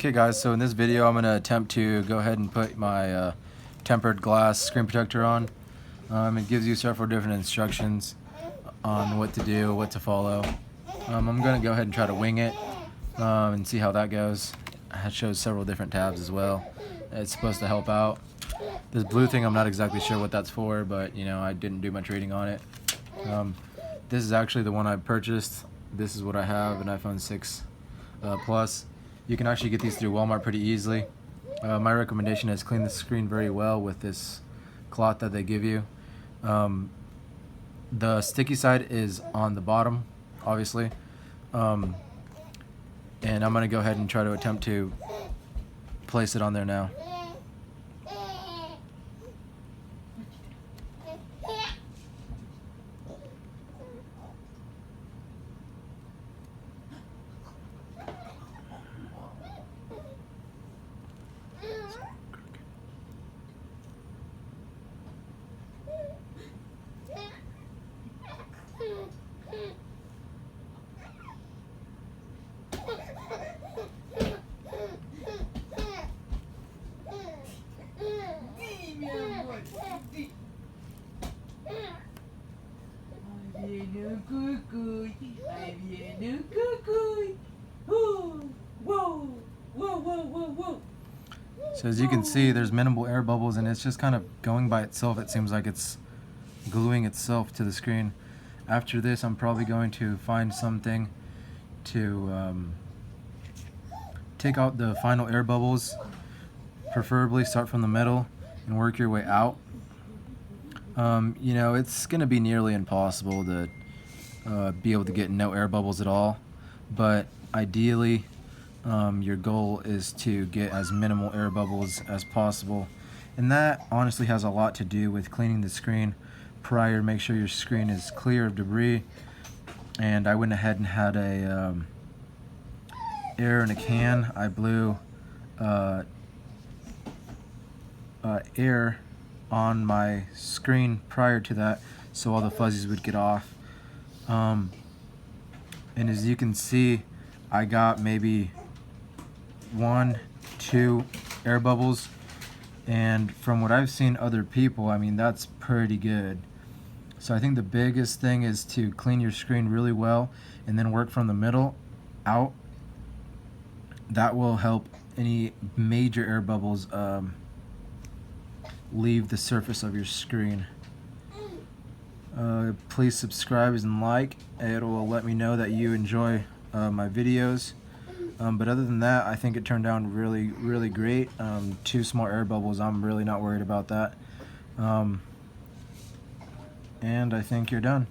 Okay guys, so in this video I'm going to attempt to go ahead and put my tempered glass screen protector on. It gives you several different instructions on what to do, what to follow. I'm going to go ahead and try to wing it and see how that goes. It shows several different tabs as well. It's supposed to help out. This blue thing, I'm not exactly sure what that's for, but you know, I didn't do much reading on it. This is actually the one I purchased. This is what I have, an iPhone 6 Plus. You can actually get these through Walmart pretty easily. My recommendation is clean the screen very well with this cloth that they give you. The sticky side is on the bottom, obviously. And I'm going to go ahead and try to attempt to place it on there now. So as you can see, there's minimal air bubbles and it's just kind of going by itself. It seems like it's gluing itself to the screen. After this, I'm probably going to find something to take out the final air bubbles. Preferably start from the middle and work your way out. You know, it's going to be nearly impossible to be able to get no air bubbles at all, but ideally your goal is to get as minimal air bubbles as possible, and that honestly has a lot to do with cleaning the screen prior. Make sure your screen is clear of debris, and I went ahead and had a air in a can. I blew air on my screen prior to that so all the fuzzies would get off, and as you can see, I got maybe 1, 2 air bubbles, and from what I've seen other people, I mean, that's pretty good. So I think the biggest thing is to clean your screen really well and then work from the middle out. That will help any major air bubbles leave the surface of your screen. Please subscribe and like. It will let me know that you enjoy my videos. But other than that, I think it turned out really great. 2 small air bubbles, I'm really not worried about that. And I think you're done.